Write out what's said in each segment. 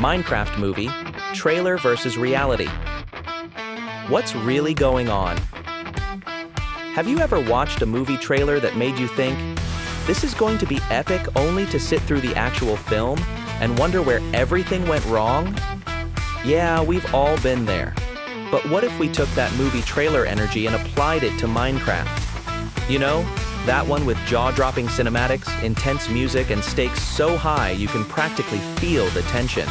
Minecraft movie, trailer versus reality. What's really going on? Have you ever watched a movie trailer that made you think, this is going to be epic only to sit through the actual film and wonder where everything went wrong? Yeah, we've all been there. But what if we took that movie trailer energy and applied it to Minecraft? You know, that one with jaw-dropping cinematics, intense music, and stakes so high you can practically feel the tension.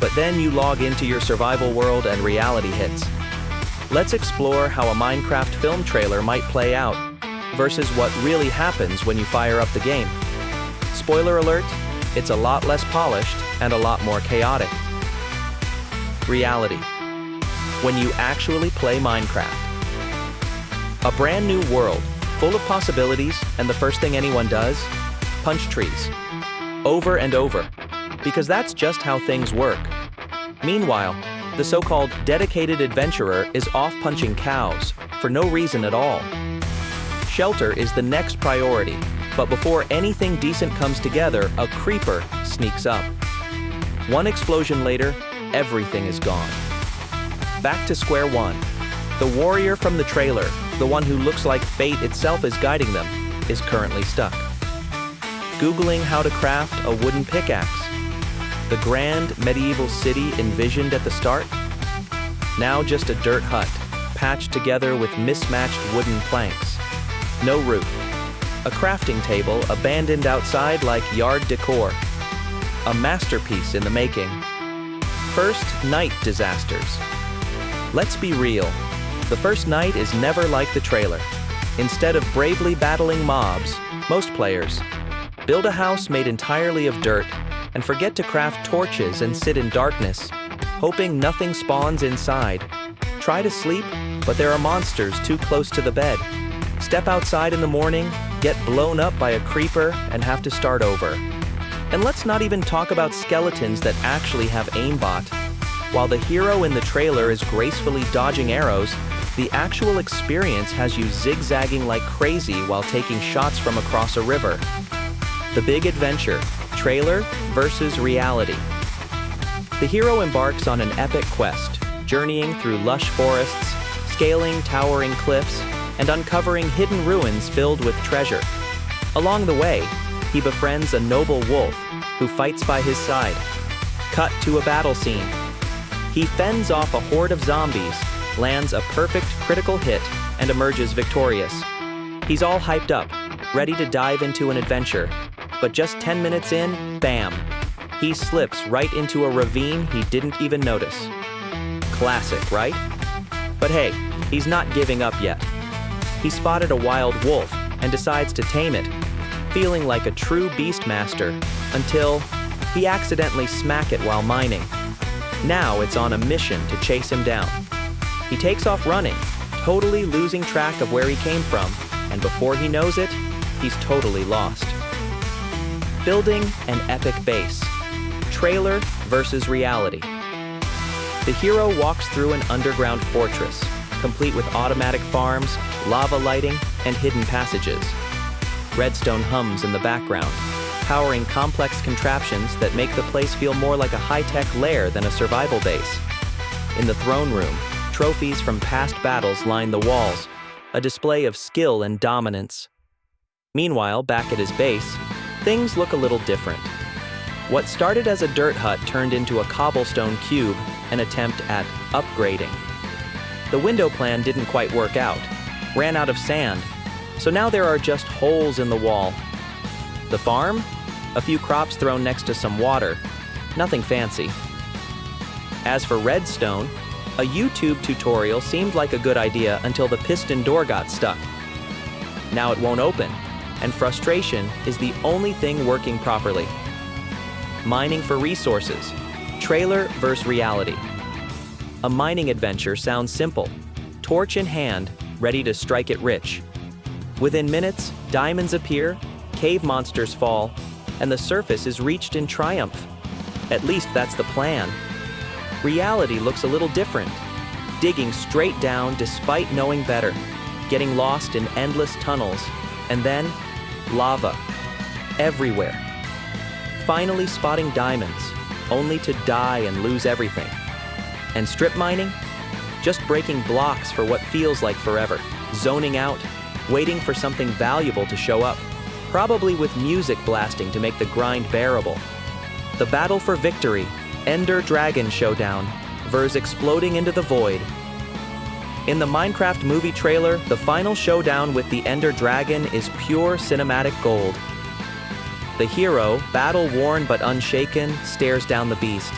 But then you log into your survival world and reality hits. Let's explore how a Minecraft film trailer might play out versus what really happens when you fire up the game. Spoiler alert, it's a lot less polished and a lot more chaotic. Reality. When you actually play Minecraft. A brand new world, full of possibilities, and the first thing anyone does? Punch trees. Over and over. Because that's just how things work. Meanwhile, the so-called dedicated adventurer is off punching cows for no reason at all. Shelter is the next priority, but before anything decent comes together, a creeper sneaks up. One explosion later, everything is gone. Back to square one. The warrior from the trailer, the one who looks like fate itself is guiding them, is currently stuck. Googling how to craft a wooden pickaxe. The grand medieval city envisioned at the start? Now just a dirt hut, patched together with mismatched wooden planks. No roof. A crafting table abandoned outside like yard decor. A masterpiece in the making. First night disasters. Let's be real. The first night is never like the trailer. Instead of bravely battling mobs, most players build a house made entirely of dirt and forget to craft torches and sit in darkness, hoping nothing spawns inside. Try to sleep, but there are monsters too close to the bed. Step outside in the morning, get blown up by a creeper, and have to start over. And let's not even talk about skeletons that actually have aimbot. While the hero in the trailer is gracefully dodging arrows, the actual experience has you zigzagging like crazy while taking shots from across a river. The big adventure, trailer versus reality. The hero embarks on an epic quest, journeying through lush forests, scaling towering cliffs, and uncovering hidden ruins filled with treasure. Along the way, he befriends a noble wolf who fights by his side. Cut to a battle scene. He fends off a horde of zombies, lands a perfect critical hit, and emerges victorious. He's all hyped up, ready to dive into an adventure. But just 10 minutes in, bam! He slips right into a ravine he didn't even notice. Classic, right? But hey, he's not giving up yet. He spotted a wild wolf and decides to tame it, feeling like a true beastmaster, until he accidentally smack it while mining. Now it's on a mission to chase him down. He takes off running, totally losing track of where he came from, and before he knows it, he's totally lost. Building an epic base. Trailer versus reality. The hero walks through an underground fortress, complete with automatic farms, lava lighting, and hidden passages. Redstone hums in the background, powering complex contraptions that make the place feel more like a high-tech lair than a survival base. In the throne room, trophies from past battles line the walls, a display of skill and dominance. Meanwhile, back at his base, things look a little different. What started as a dirt hut turned into a cobblestone cube, an attempt at upgrading. The window plan didn't quite work out, ran out of sand, so now there are just holes in the wall. The farm? A few crops thrown next to some water. Nothing fancy. As for redstone, a YouTube tutorial seemed like a good idea until the piston door got stuck. Now it won't open, and frustration is the only thing working properly. Mining for resources. Trailer versus reality. A mining adventure sounds simple. Torch in hand, ready to strike it rich. Within minutes, diamonds appear, cave monsters fall, and the surface is reached in triumph. At least that's the plan. Reality looks a little different. Digging straight down despite knowing better, getting lost in endless tunnels, and then lava. Everywhere. Finally spotting diamonds, only to die and lose everything. And strip mining? Just breaking blocks for what feels like forever, zoning out, waiting for something valuable to show up, probably with music blasting to make the grind bearable. The battle for victory, Ender Dragon Showdown, versus exploding into the void. In the Minecraft movie trailer, the final showdown with the Ender Dragon is pure cinematic gold. The hero, battle-worn but unshaken, stares down the beast.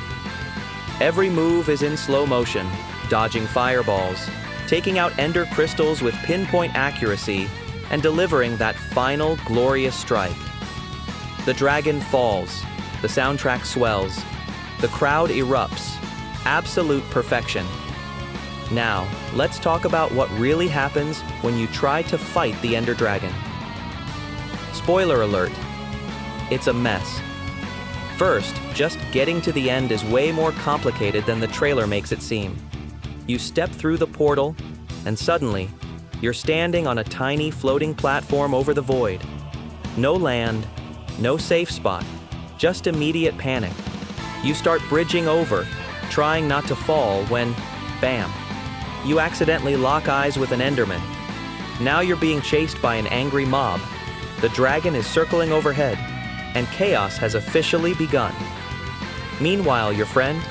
Every move is in slow motion, dodging fireballs, taking out ender crystals with pinpoint accuracy, and delivering that final glorious strike. The dragon falls, the soundtrack swells, the crowd erupts, absolute perfection. Now, let's talk about what really happens when you try to fight the Ender Dragon. Spoiler alert, it's a mess. First, just getting to the end is way more complicated than the trailer makes it seem. You step through the portal, and suddenly, you're standing on a tiny floating platform over the void. No land, no safe spot, just immediate panic. You start bridging over, trying not to fall when, bam, you accidentally lock eyes with an Enderman. Now you're being chased by an angry mob. The dragon is circling overhead, and chaos has officially begun. Meanwhile, your friend?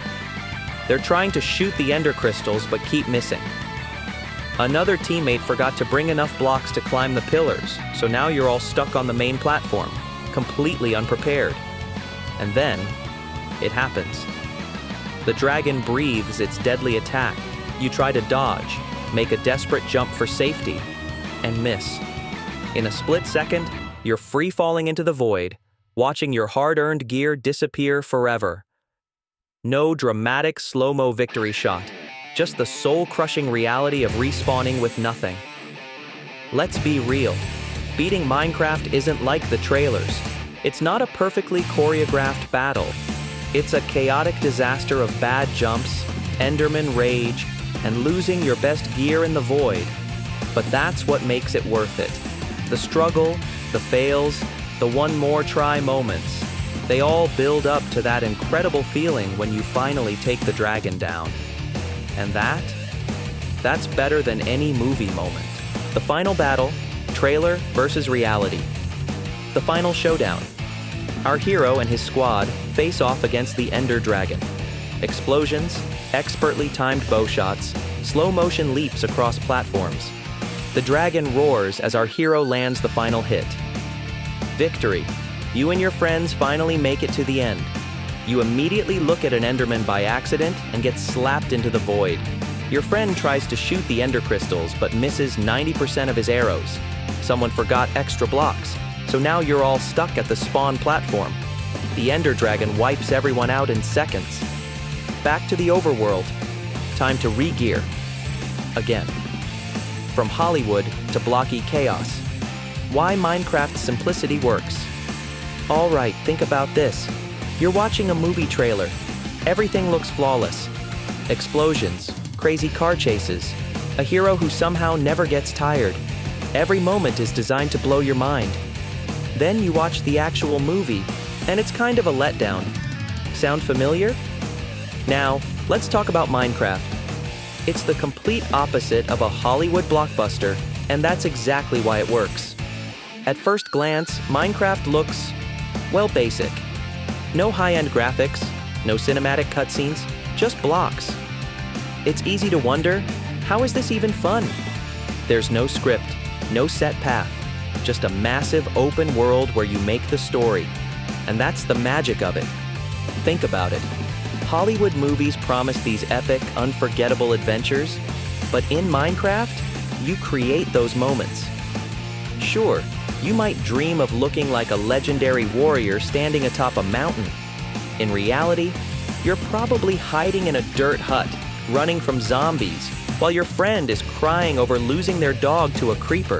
They're trying to shoot the ender crystals but keep missing. Another teammate forgot to bring enough blocks to climb the pillars, so now you're all stuck on the main platform, completely unprepared. And then, it happens. The dragon breathes its deadly attack. You try to dodge, make a desperate jump for safety, and miss. In a split second, you're free-falling into the void, watching your hard-earned gear disappear forever. No dramatic slow-mo victory shot, just the soul-crushing reality of respawning with nothing. Let's be real. Beating Minecraft isn't like the trailers. It's not a perfectly choreographed battle. It's a chaotic disaster of bad jumps, Enderman rage, and losing your best gear in the void. But that's what makes it worth it. The struggle, the fails, the one more try moments, they all build up to that incredible feeling when you finally take the dragon down. And that's better than any movie moment. The final battle, trailer versus reality. The final showdown. Our hero and his squad face off against the Ender Dragon. Explosions, expertly timed bow shots, slow motion leaps across platforms. The dragon roars as our hero lands the final hit. Victory. You and your friends finally make it to the end. You immediately look at an Enderman by accident and get slapped into the void. Your friend tries to shoot the Ender crystals but misses 90% of his arrows. Someone forgot extra blocks, so now you're all stuck at the spawn platform. The Ender Dragon wipes everyone out in seconds. Back to the overworld. Time to re-gear. Again. From Hollywood to blocky chaos. Why Minecraft's simplicity works. All right, think about this. You're watching a movie trailer. Everything looks flawless. Explosions, crazy car chases, a hero who somehow never gets tired. Every moment is designed to blow your mind. Then you watch the actual movie, and it's kind of a letdown. Sound familiar? Now, let's talk about Minecraft. It's the complete opposite of a Hollywood blockbuster, and that's exactly why it works. At first glance, Minecraft looks, well, basic. No high-end graphics, no cinematic cutscenes, just blocks. It's easy to wonder, how is this even fun? There's no script, no set path, just a massive open world where you make the story. And that's the magic of it. Think about it. Hollywood movies promise these epic, unforgettable adventures, but in Minecraft, you create those moments. Sure, you might dream of looking like a legendary warrior standing atop a mountain. In reality, you're probably hiding in a dirt hut, running from zombies, while your friend is crying over losing their dog to a creeper.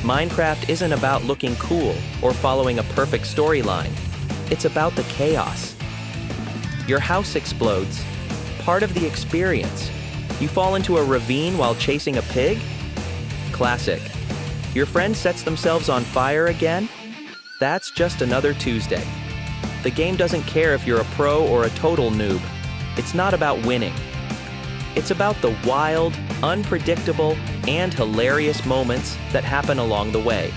Minecraft isn't about looking cool or following a perfect storyline. It's about the chaos. Your house explodes, part of the experience. You fall into a ravine while chasing a pig? Classic. Your friend sets themselves on fire again? That's just another Tuesday. The game doesn't care if you're a pro or a total noob. It's not about winning. It's about the wild, unpredictable, and hilarious moments that happen along the way.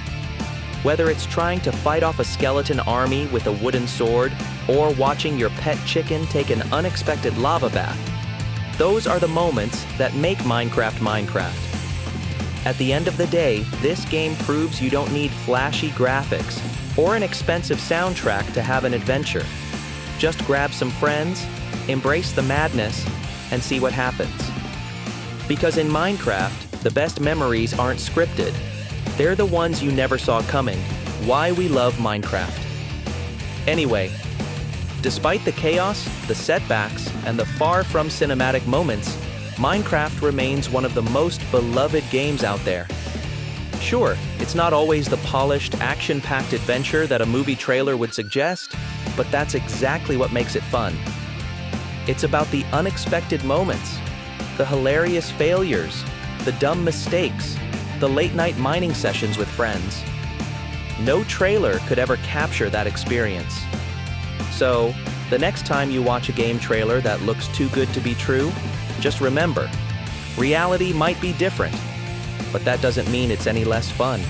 Whether it's trying to fight off a skeleton army with a wooden sword or watching your pet chicken take an unexpected lava bath, those are the moments that make Minecraft Minecraft. At the end of the day, this game proves you don't need flashy graphics or an expensive soundtrack to have an adventure. Just grab some friends, embrace the madness, and see what happens. Because in Minecraft, the best memories aren't scripted. They're the ones you never saw coming. Why we love Minecraft. Anyway, despite the chaos, the setbacks, and the far from cinematic moments, Minecraft remains one of the most beloved games out there. Sure, it's not always the polished, action-packed adventure that a movie trailer would suggest, but that's exactly what makes it fun. It's about the unexpected moments, the hilarious failures, the dumb mistakes, the late-night mining sessions with friends. No trailer could ever capture that experience. So, the next time you watch a game trailer that looks too good to be true, just remember, reality might be different, but that doesn't mean it's any less fun.